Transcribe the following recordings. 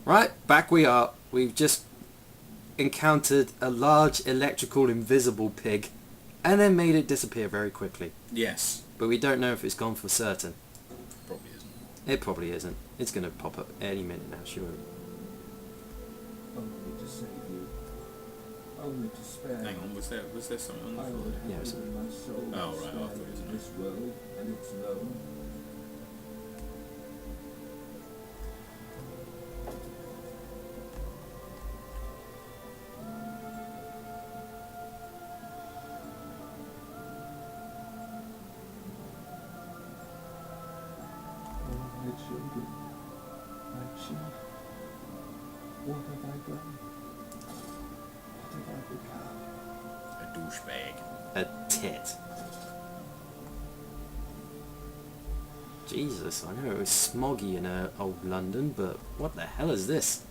Right, back we are. We've just encountered a large electrical invisible pig and then made it disappear very quickly. Yes. But we don't know if it's gone for certain. Probably isn't. It probably isn't. It's going to pop up any minute now, surely. Only to save you. Only to spare. Hang on, was there something on the I floor? would Yeah, have given my soul Oh, right, spared I thought it was in this world and its loan. Oh, my children, my children, what have I done? What have I become? A douchebag. A tit. Jesus, I know it was smoggy in old London, but what the hell is this?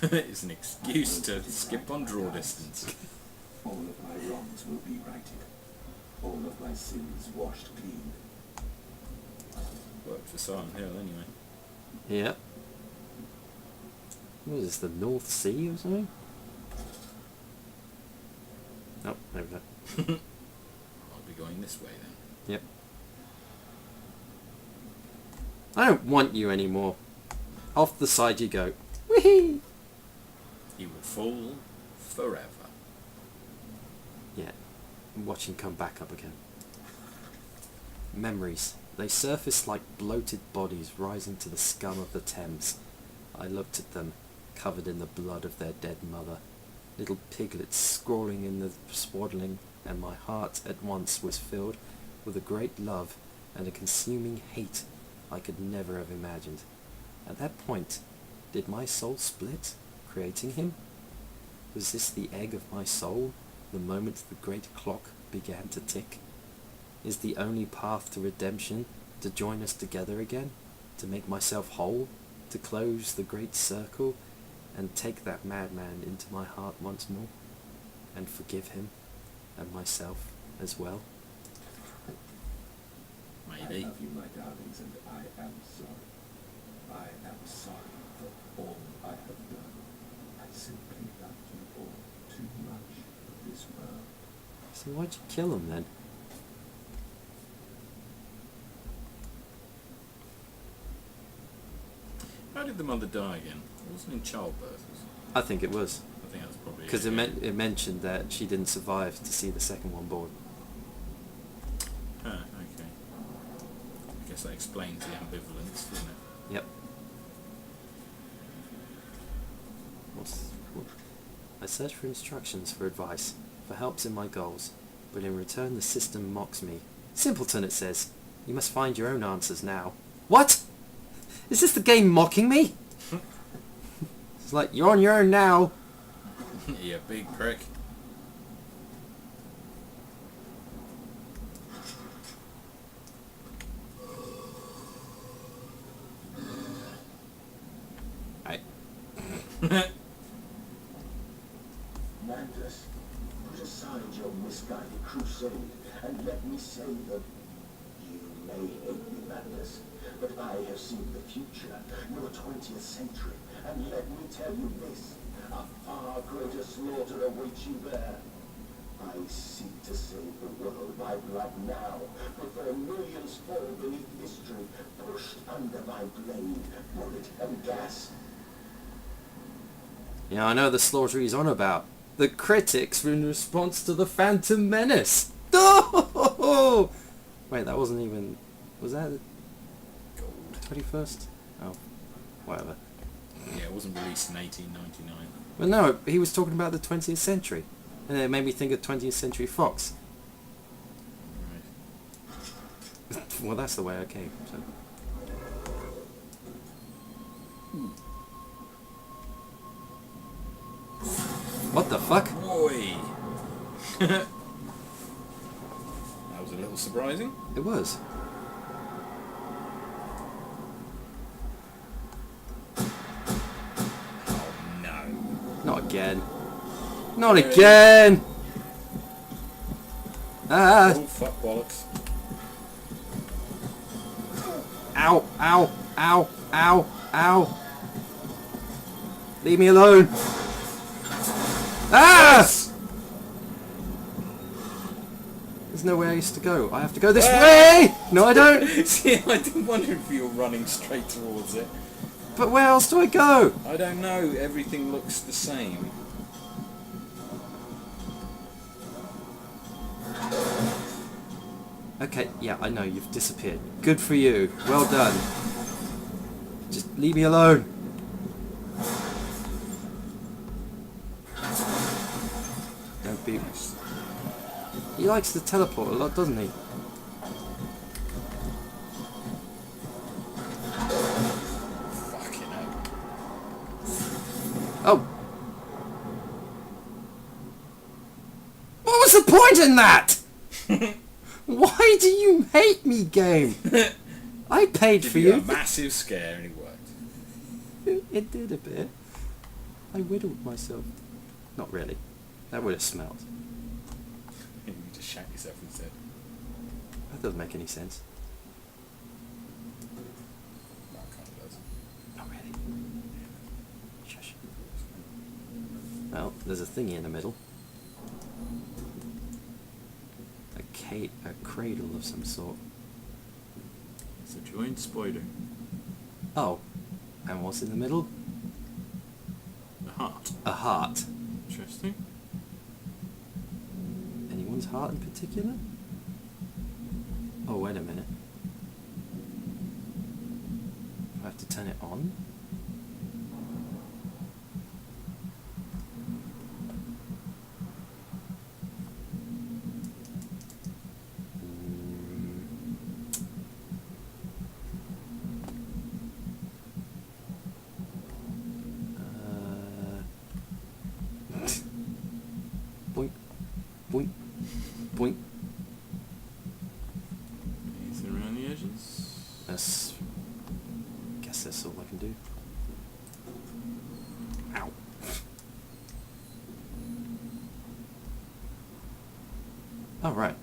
It's an excuse to skip on draw distance. All of my wrongs will be righted. All of my sins washed clean. Worked for Silent Hill anyway. Yeah. What is this, the North Sea or something? Oh, there we go. I'll be going this way then. Yep. I don't want you anymore. Off the side you go. Whee! He will fall forever. Yeah. Watch him come back up again. Memories. They surfaced like bloated bodies rising to the scum of the Thames. I looked at them, covered in the blood of their dead mother. Little piglets scrawling in the swaddling, and my heart at once was filled with a great love and a consuming hate I could never have imagined. At that point, did my soul split, creating him? Was this the egg of my soul, the moment the great clock began to tick? Is the only path to redemption to join us together again, to make myself whole, to close the great circle, and take that madman into my heart once more, and forgive him, and myself as well? Maybe. I love you, my darlings, and I am sorry. I am sorry for all I have done. I simply love you all too much of this world. So why'd you kill him then? How did the mother die again? It wasn't in childbirth, was it? I think it was. I think that's probably Because it mentioned that she didn't survive to see the second one born. Ah, okay. I guess that explains the ambivalence, doesn't it? Yep. I search for instructions, for advice, for helps in my goals, but in return the system mocks me. Simpleton, it says. You must find your own answers now. What? Is this the game mocking me? It's like, you're on your own now. You big prick. Right. Mantis, put aside your misguided crusade and let me say that you may hate me, Mantis, but I have seen the future, your 20th century, and let me tell you this, a far greater slaughter awaits you there. I seek to save the world by blood now, before millions fall beneath history, pushed under my blade, bullet, and gas. Yeah, I know the slaughter he's on about. The critics were in response to the Phantom Menace. Oh! Wait, that wasn't even... Was that the 21st? Oh, whatever. Yeah, it wasn't released in 1899. Well, no, he was talking about the 20th century. And it made me think of 20th Century Fox. Right. Well, that's the way I came. So. What the fuck? Boy! That was a little surprising. It was. Oh no. Not again. Not again! Ah! Oh fuck bollocks. Ow! Ow! Ow! Ow! Ow! Leave me alone! Ah! There's nowhere else to go. I have to go this way! No, I don't! See, I didn't wonder if you were running straight towards it. But where else do I go? I don't know. Everything looks the same. Okay, yeah, I know, you've disappeared. Good for you. Well done. Just leave me alone. Don't be... He likes to teleport a lot, doesn't he? Fucking hell. Oh! What was the point in that? Why do you hate me, game? I paid Give for you you. a massive scare and it worked. It did a bit. I whittled myself. Not really. That would have smelled. You just shat yourself instead. That doesn't make any sense. No, it kind of does. Not really. Shush. Well, there's a thingy in the middle. A cradle of some sort. It's a joint spider. Oh. And what's in the middle? A heart. A heart. Interesting. Anyone's heart in particular? Oh, wait a minute. Do I have to turn it on? Boink, boink, boink. Anything around the edges? Guess that's all I can do. Ow. All right.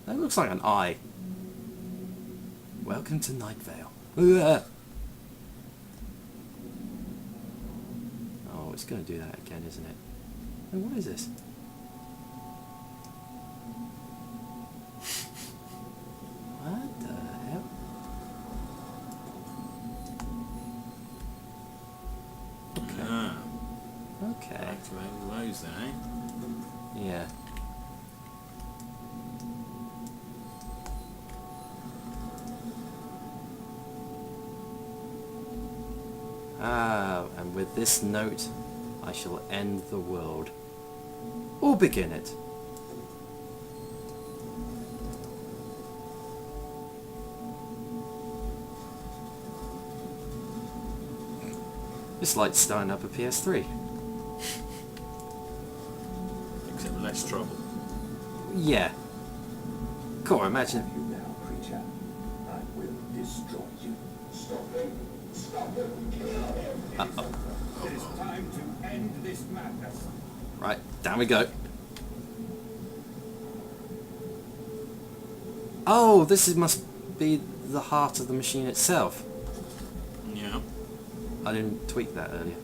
That looks like an eye. Welcome to Night Vale. Ugh. Oh, it's going to do that again, isn't it? And what is this? What the hell? Okay. Ah, Okay. activate those then, eh? Yeah. Ah, and with this note, I shall end the world. Or begin it. It's like starting up a PS3. Except less trouble. Yeah. Cool, imagine. You now, creature. I will destroy you. Stop him! Stop him! Kill him! Uh-oh. It is time to end this madness. Right, down we go. Oh, must be the heart of the machine itself. Yeah. I didn't tweak that earlier.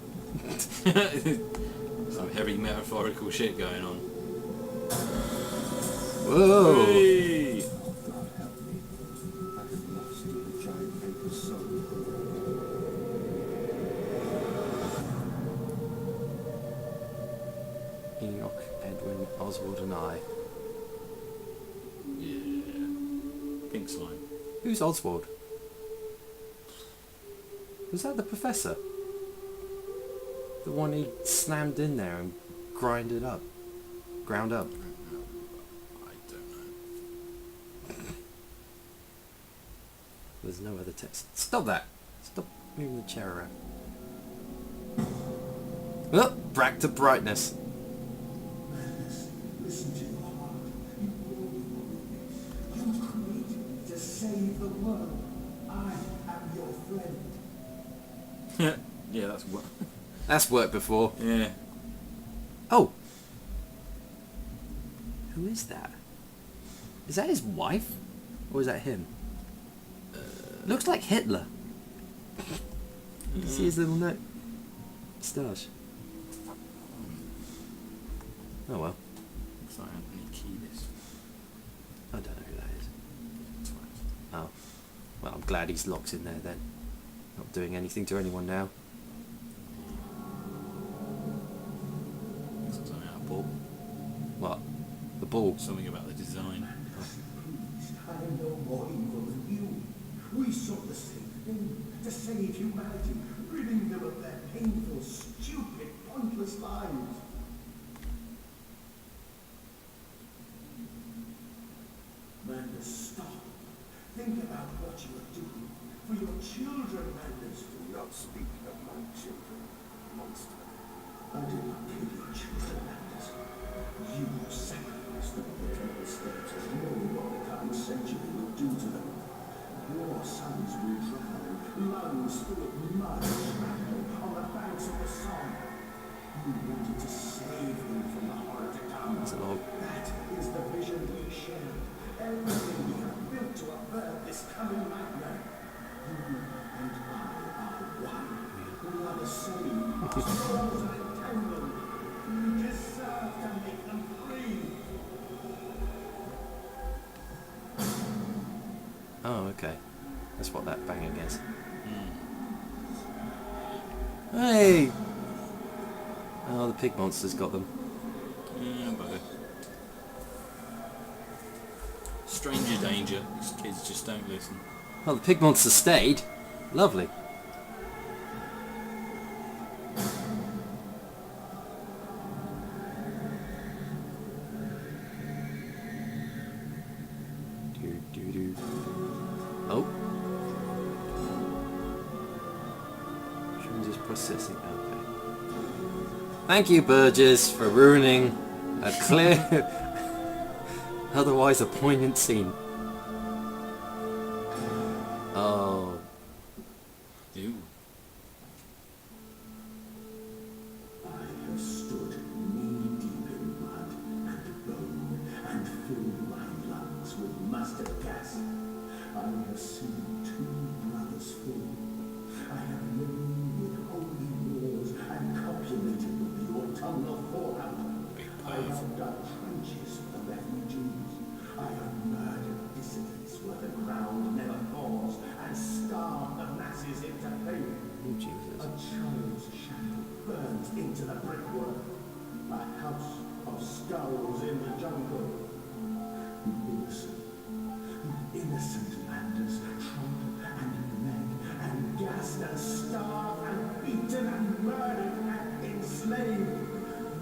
Some heavy metaphorical shit going on. Whoa! Hey! God help me. I have lost the giant paper soul. Enoch, Edwin, Oswald and I. Yeah. Pink slime. Who's Oswald? Was that the professor? The one he slammed in there and ground up? I don't know. There's no other text. Stop that! Stop moving the chair around. Oh, back to brightness. Listen to your heart. You were created to save the world. I am your friend. Yeah, that's what. That's worked before. Yeah. Oh! Who is that? Is that his wife? Or is that him? Looks like Hitler. You can see his little note. Moustache. Oh well. Looks like Anthony Kiedis. I don't know who that is. Oh. Well, I'm glad he's locked in there then. Not doing anything to anyone now. Looks like something out of Ball. What? The ball? Something about the design. I am no more evil than you. We sought the same thing, to save humanity, ridding them of their painful, stupid, pointless lives. Mandus, stop. Think about what you are doing. For your children, Mandus. Do not speak of my children, monster. I did not kill your children, Mandus. You sacrificed them for temple steps as no Mordecai century would do to them. Your sons will drown, lungs full of mud, shrapnel on the banks of the Somme. You wanted to save them from the horror to come. That's a lot. That is the vision we share. Everything we have built to avert this coming nightmare. You and I are one. We are the same. Our souls are entangled. We deserve to make them free. Oh, okay. That's what that banging is. Hey! Oh, the pig monster's got them. Yeah, bugger. Stranger danger. These kids just don't listen. Oh, the pig monster stayed. Lovely. Do. Oh. Just processing. Okay. Thank you, Burgess, for ruining a clear, otherwise a poignant scene. Oh. Ew. I have stood knee-deep in mud and bone and filled my lungs with mustard gas. I have seen two brothers fall. I have known with holy wars and copulated with the autumnal fallout. I have dug trenches for the refugees. I have murdered dissidents where the ground never thaws and starved the masses into pain. Oh, Jesus. A child's shadow burns into the brickwork. A house of skulls in the jungle. The innocent Mandus, trodden and bled and gassed and starved and beaten and murdered and enslaved.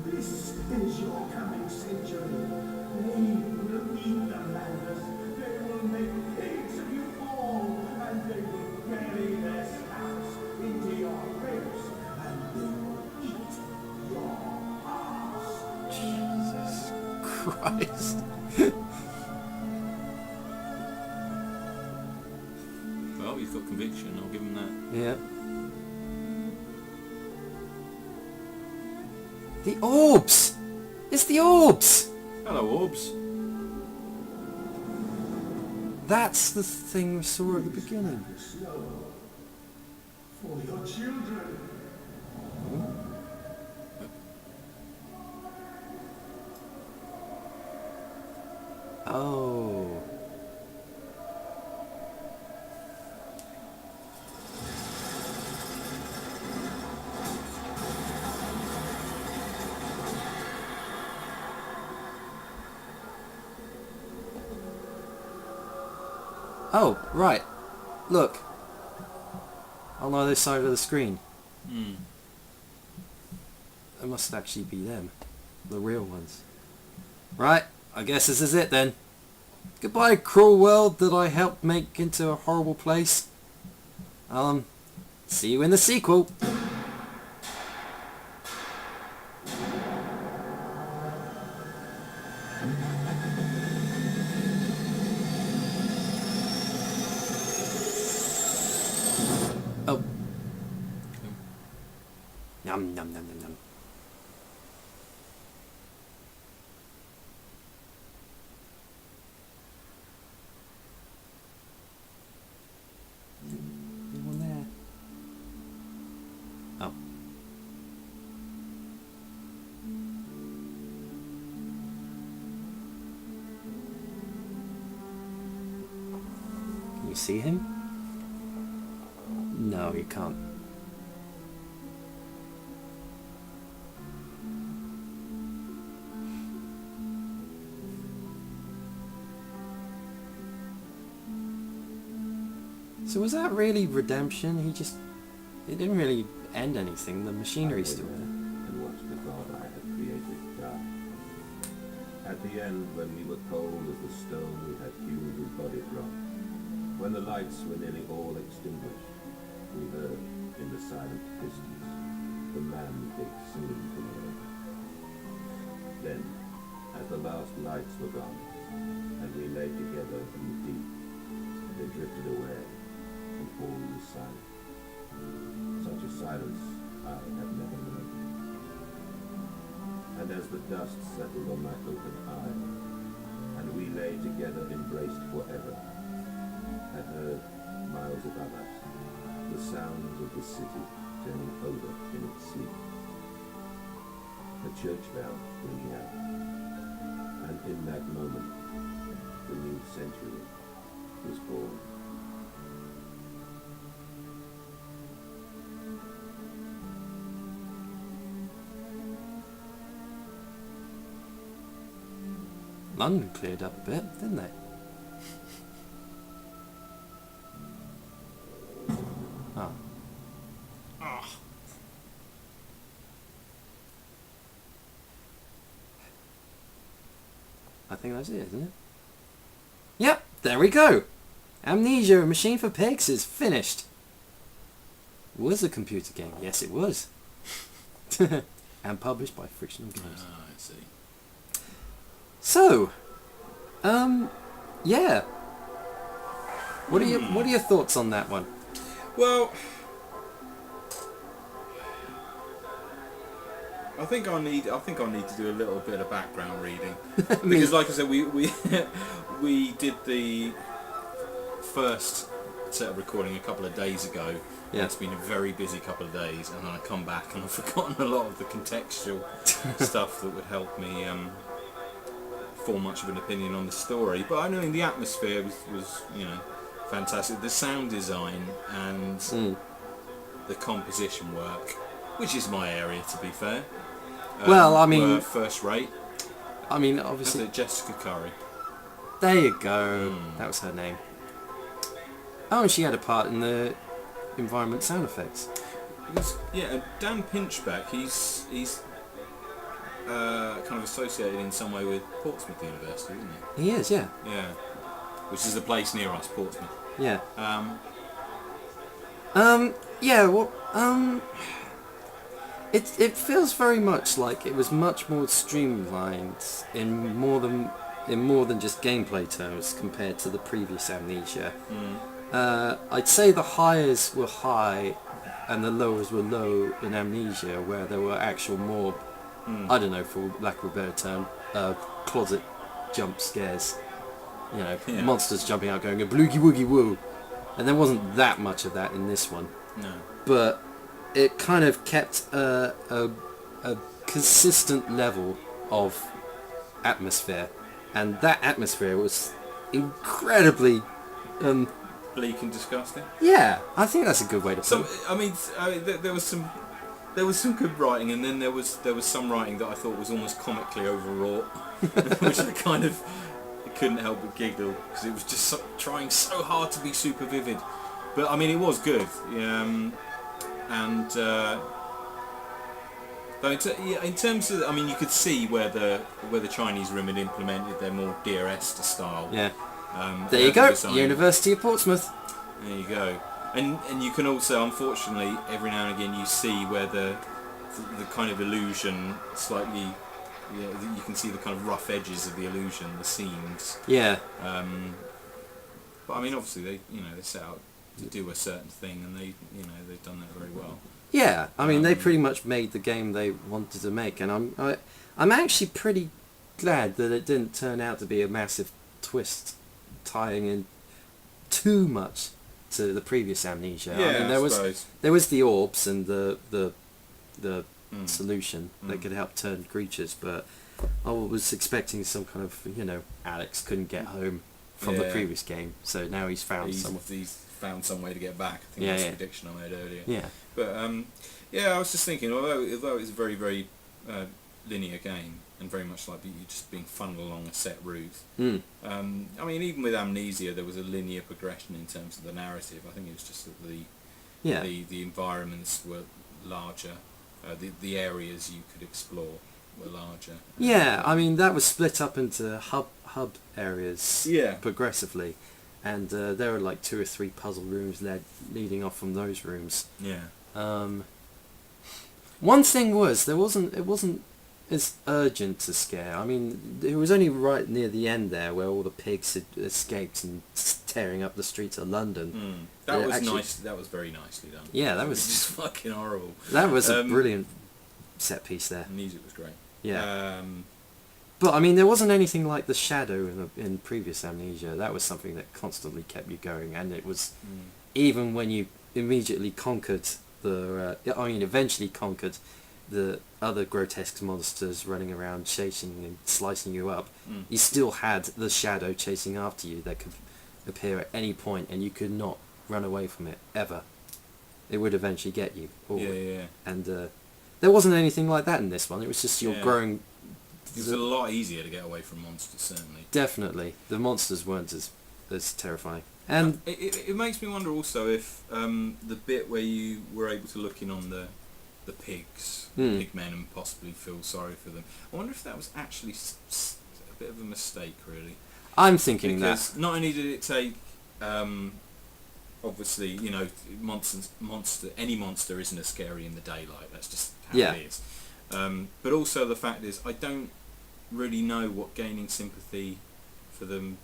This is your coming century. They will eat the Mandus. They will make pigs of you all, and they will bury their scalps into your ribs, and they will eat your hearts. Jesus Christ. Well, he's got conviction. I'll give him that. Yeah. The orbs! It's the orbs! Hello, Orbs. That's the thing we saw at the beginning. Snow for your children. Oh. Oh, right. Look. On the other side of the screen. Hmm. It must actually be them. The real ones. Right, I guess this is it then. Goodbye, cruel world that I helped make into a horrible place. See you in the sequel. Oh. Yum, yum, yum, yum, yum. you see him? No, you can't. So was that really redemption? It didn't really end anything. The machinery's still there. And watched the God I had created die. At the end, when we were cold as the stone we had hewn with bodies rot, when the lights were nearly all extinguished, we heard, in the silent distance, the man-pig singing from earth. Then, as the last lights were gone, and we lay together in the deep, they drifted away, and all was silent. Such a silence I have never known. And as the dust settled on my open eye, and we lay together embraced forever, I heard, miles above us, the sounds of the city turning over in its sleep. The church bell ringing out, and in that moment, the new century was born. London cleared up a bit, didn't they? Oh. Oh. I think that's it, isn't it? Yep, there we go! Amnesia, A Machine for Pigs is finished. Was a computer game? Yes, it was. And published by Frictional Games. Ah, I see. So, yeah. What are your thoughts on that one? Well, I think I need to do a little bit of background reading because, like I said, we we did the first set of recording a couple of days ago. Yeah. It's been a very busy couple of days, and then I come back and I've forgotten a lot of the contextual stuff that would help me form much of an opinion on the story. But I know the atmosphere was fantastic. The sound design and the composition work, which is my area to be fair. Well, I mean, were first rate. I mean, Was obviously, it Jessica Curry? there you go. That was her name. Oh, and she had a part in the environment sound effects. Because, yeah, Dan Pinchbeck, he's kind of associated in some way with Portsmouth University, isn't he? He is, yeah. Yeah. Which is a place near us, Portsmouth. Yeah. Yeah. It feels very much like it was much more streamlined in more than just gameplay terms compared to the previous Amnesia. I'd say the highs were high and the lowers were low in Amnesia, where there were actual more, I don't know, for lack of a better term, closet jump scares. Monsters jumping out going a bloogie woogie woo. And there wasn't that much of that in this one. No. But it kind of kept a consistent level of atmosphere. And that atmosphere was incredibly... bleak and disgusting. yeah, I think that's a good way to put it. I mean, there was some good writing, and then there was some writing that I thought was almost comically overwrought, which I kind of couldn't help but giggle because it was just trying so hard to be super vivid. But I mean, it was good, in terms of, I mean, you could see where the Chinese room had implemented their more Dear Esther style. Yeah. There you go, design. University of Portsmouth. There you go. And you can also, unfortunately, every now and again you see where the kind of illusion slightly, you can see the kind of rough edges of the illusion, the seams. Yeah. But I mean, obviously they set out to do a certain thing, and they've done that very well. Yeah, I mean, they pretty much made the game they wanted to make, and I'm actually pretty glad that it didn't turn out to be a massive twist tying in too much to the previous Amnesia. Yeah, I mean, there was the orbs and the solution that could help turn creatures, but I was expecting some kind of Alex couldn't get home from the Yeah. previous game. So now he's found someone. He's found some way to get back. I think Yeah, that's yeah. the prediction I made earlier. Yeah. But yeah, I was just thinking, although it's a very, very linear game and very much like you just being funneled along a set route. Mm. I mean, even with Amnesia, there was a linear progression in terms of the narrative. I think it was just that the environments were larger, the areas you could explore were larger. Yeah, I mean that was split up into hub areas Yeah. progressively, and there were like 2 or 3 puzzle rooms leading off from those rooms. Yeah. One thing was it wasn't as urgent to scare. I mean, it was only right near the end there where all the pigs had escaped and tearing up the streets of London. That Yeah, was actually- nice. That was very nicely done. Yeah, that It was- just fucking horrible. That was a brilliant set piece there. The music was great. Yeah. But I mean, there wasn't anything like the shadow in previous Amnesia. That was something that constantly kept you going, and it was even when you immediately conquered eventually conquered the other grotesque monsters running around chasing and slicing you up. You still had the shadow chasing after you that could appear at any point, and you could not run away from it ever. It would eventually get you. Yeah. And there wasn't anything like that in this one. It was just your Yeah. growing. It was a lot easier to get away from monsters, certainly. Definitely, the monsters weren't as terrifying. And It makes me wonder also if the bit where you were able to look in on the pigs, pig men, and possibly feel sorry for them. I wonder if that was actually a bit of a mistake, really. I'm thinking Because that. not only did it take, obviously, any monster isn't as scary in the daylight. That's just how Yeah. it is. But also the fact is, I don't really know what gaining sympathy for them,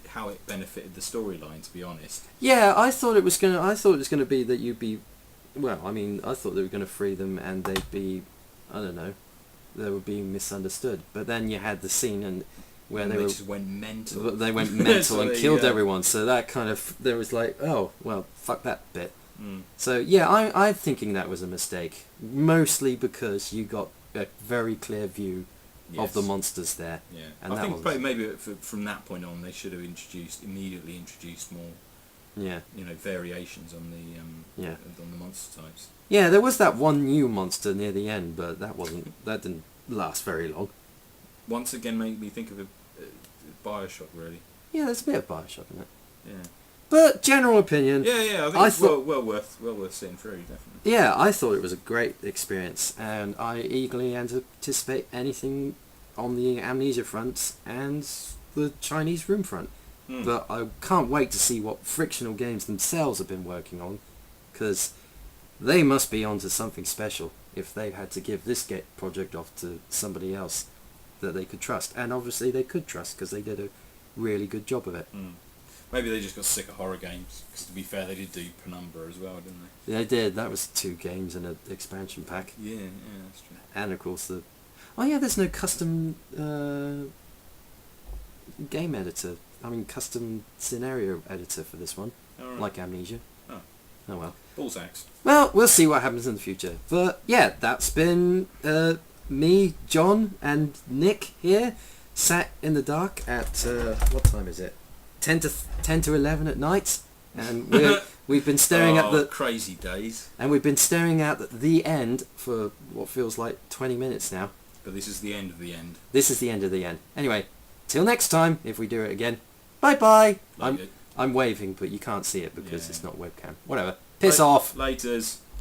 how it benefited the storyline. To be honest. Yeah, I thought it was gonna be that you'd be. Well, I mean, I thought they were gonna free them and they'd be, I don't know, they were being misunderstood. But then you had the scene where And they they were. just went mental. They went mental So and there you killed go. everyone. So that kind of there was like, oh well, fuck that bit. Mm. So yeah, I'm thinking that was a mistake, mostly because you got a very clear view of the Yes. monsters there. Yeah, And I that think was- probably maybe from that point on they should have immediately introduced more, Yeah, variations on Yeah. on the monster types. yeah. There was that one new monster near the end, but that didn't last very long. Once again, made me think of a Bioshock, really. Yeah, there's a bit of Bioshock in it. Yeah, But general opinion. yeah. I think I it's thought- well worth seeing through, definitely. Yeah, I thought it was a great experience, and I eagerly anticipate anything on the Amnesia front and the Chinese room front. But I can't wait to see what Frictional Games themselves have been working on, because they must be onto something special if they had to give this project off to somebody else that they could trust. And obviously they could trust, because they did a really good job of it. Maybe they just got sick of horror games. Because to be fair, they did do Penumbra as well, didn't they? They did. That was 2 games and an expansion pack. Yeah, that's true. And of course there's no custom game editor. I mean custom scenario editor for this one, All right. like Amnesia. Oh. Oh well. Balls axe. Well, we'll see what happens in the future. But yeah, that's been me, John, and Nick here, sat in the dark at what time is it? 10 to 11 at night, and we've been staring at the crazy days. and we've been staring at the end for what feels like 20 minutes now. But this is the end of the end. This is the end of the end. Anyway, till next time, if we do it again. Bye bye. Like it. I'm waving, but you can't see it because Yeah. it's not webcam. Whatever. Piss off. Laters.